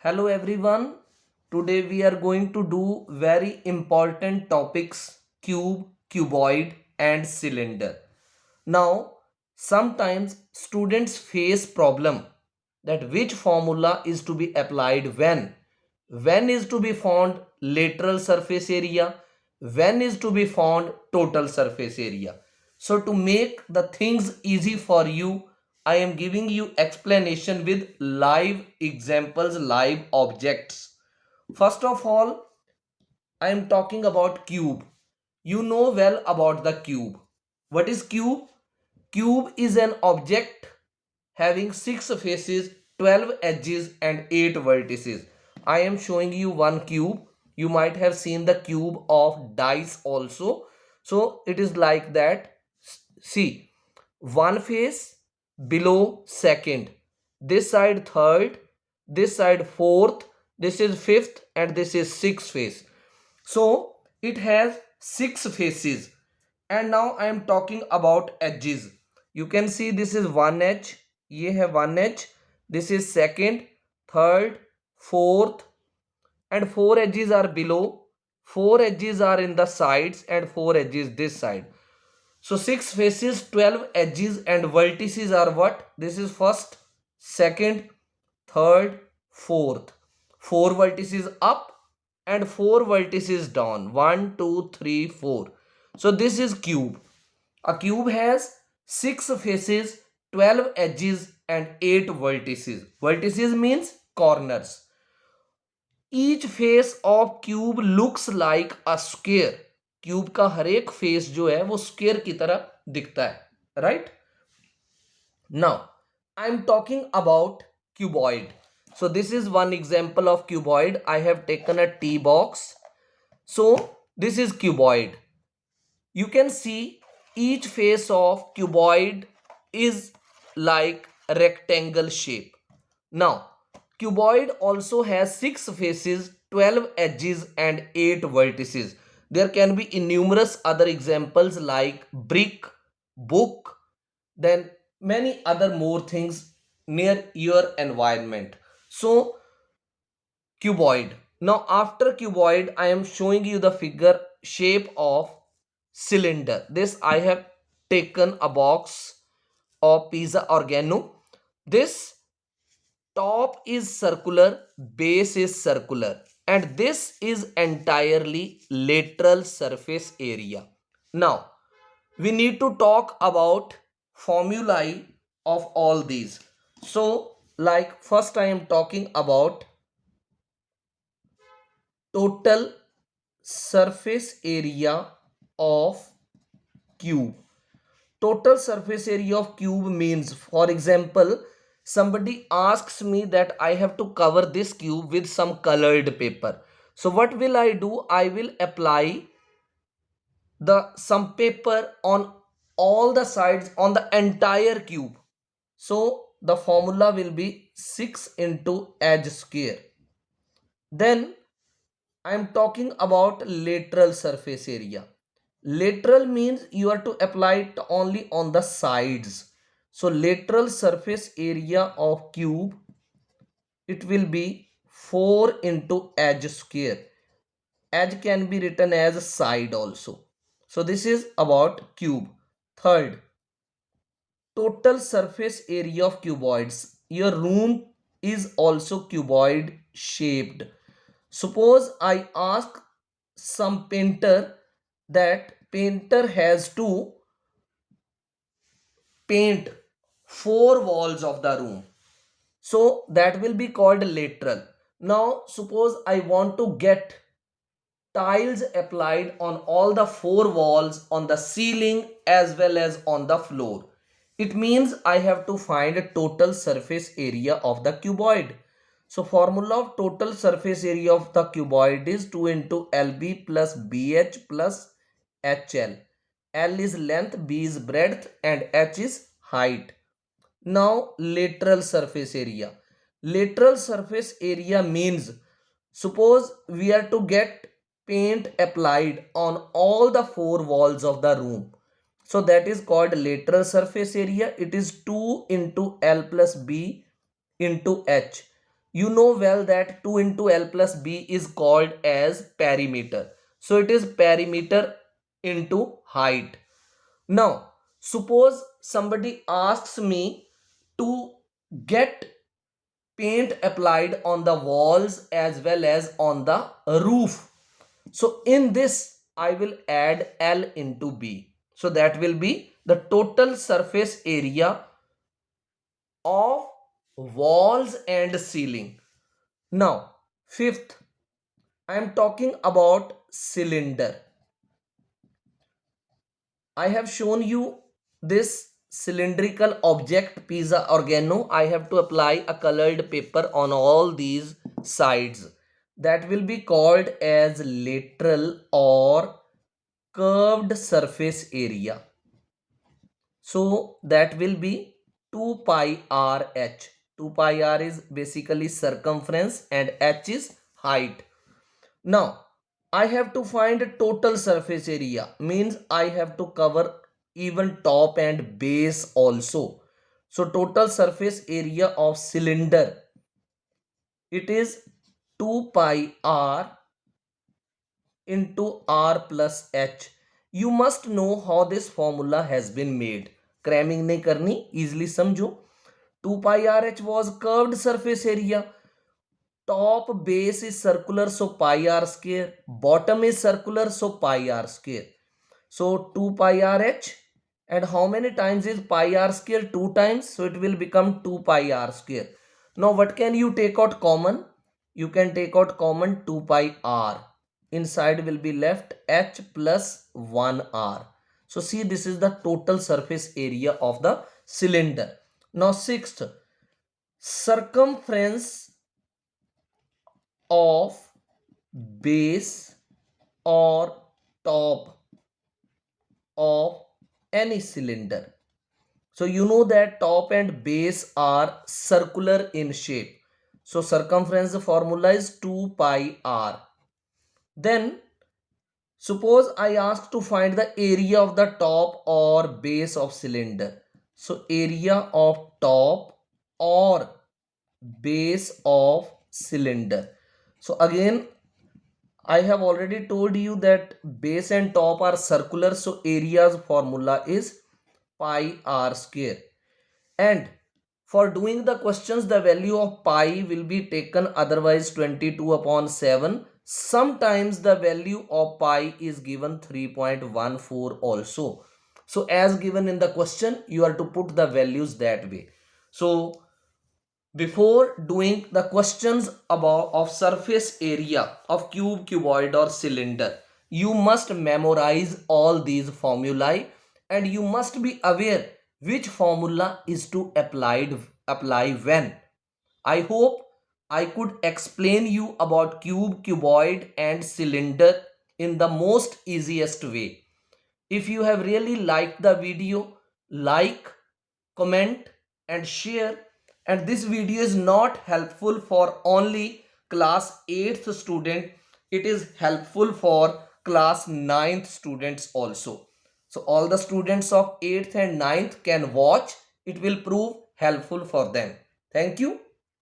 Hello everyone. Today we are going to do very important topics cube, cuboid and cylinder. Now sometimes students face problem that which formula is to be applied when is to be found lateral surface area, when is to be found total surface area. So to make the things easy for you, I am giving you explanation with live examples, live objects. First of all, I am talking about cube. You know well about the cube. What is cube? Cube is an object having 6 faces, 12 edges and 8 vertices. I am showing you one cube. You might have seen the cube of dice also. So it is like that. See, one face below second, this side third, this side fourth, this is fifth and this is sixth face. So it has 6 faces. And now I am talking about edges. You can see this is one edge, ये है one edge, this is second, third, fourth and 4 edges are below, 4 edges are in the sides and 4 edges this side. So 6 faces, 12 edges and vertices are what? This is first, second, third, fourth. 4 vertices up and 4 vertices down. 1, 2, 3, 4. So this is cube. A cube has 6 faces, 12 edges and 8 vertices. Vertices means corners. Each face of cube looks like a square. Cube का हर एक face जो है वो square की तरह दिखता है, right? Now I am talking about cuboid. So this is one example of cuboid. I have taken a tea box. So this is cuboid. You can see each face of cuboid is like a rectangle shape. Now cuboid also has 6 faces, 12 edges and 8 vertices. There can be numerous other examples like brick, book, then many other more things near your environment. So cuboid. Now after cuboid, I am showing you the figure shape of cylinder. This I have taken a box of pizza oregano. This top is circular, base is circular and this is entirely lateral surface area. Now we need to talk about formulae of all these. So like first I am talking about total surface area of cube. Total surface area of cube means, for example, somebody asks me that I have to cover this cube with some colored paper. So what will I do? I will apply some paper on all the sides on the entire cube. So the formula will be 6 into edge square. Then I am talking about lateral surface area. Lateral means you are to apply it only on the sides. So lateral surface area of cube, it will be 4 into edge square. Edge can be written as side also. So this is about cube. Third, total surface area of cuboids. Your room is also cuboid shaped. Suppose I ask some painter that painter has to paint 4 walls of the room. So that will be called lateral. Now suppose I want to get tiles applied on all the 4 walls, on the ceiling as well as on the floor. It means I have to find a total surface area of the cuboid. So formula of total surface area of the cuboid is 2 into LB plus BH plus HL. L is length, B is breadth and H is height. Now lateral surface area. Lateral surface area means, suppose we are to get paint applied on all the 4 walls of the room. So that is called lateral surface area. It is 2 into L plus B into H. You know well that 2 into L plus B is called as perimeter. So it is perimeter into height. Now suppose somebody asks me to get paint applied on the walls as well as on the roof. So in this I will add L into B. So that will be the total surface area of walls and ceiling. Now, fifth, I am talking about cylinder. I have shown you this cylindrical object, pizza organo. I have to apply a colored paper on all these sides. That will be called as lateral or curved surface area. So that will be 2 pi r h. 2 pi r is basically circumference and h is height. Now I have to find total surface area, means I have to cover even top and base also. So total surface area of cylinder, it is 2 pi r into r plus h. You must know how this formula has been made. Cramming नहीं करनी, easily समझो. 2 pi r h was curved surface area. Top base is circular, so pi r square. Bottom is circular, so pi r square. So 2 pi r h, and how many times is pi r square? 2 times, so it will become 2 pi r square. Now what can you take out common? You can take out common 2 pi r. Inside will be left h plus 1 r. So see, this is the total surface area of the cylinder. Now sixth, circumference of base or top of any cylinder. So you know that top and base are circular in shape. So circumference formula is 2 pi r. Then suppose I ask to find the area of the top or base of cylinder. So area of top or base of cylinder. So again, I have already told you that base and top are circular, so area's formula is pi r square. And for doing the questions, the value of pi will be taken, otherwise 22 upon 7. Sometimes the value of pi is given 3.14 also. So as given in the question, you are to put the values that way. So before doing the questions about of surface area of cube, cuboid or cylinder, you must memorize all these formulae and you must be aware which formula is to apply when. I hope I could explain you about cube, cuboid and cylinder in the most easiest way. If you have really liked the video, like, comment and share. And this video is not helpful for only class 8th student. It is helpful for class 9th students also. So all the students of 8th and 9th can watch. It will prove helpful for them. Thank you.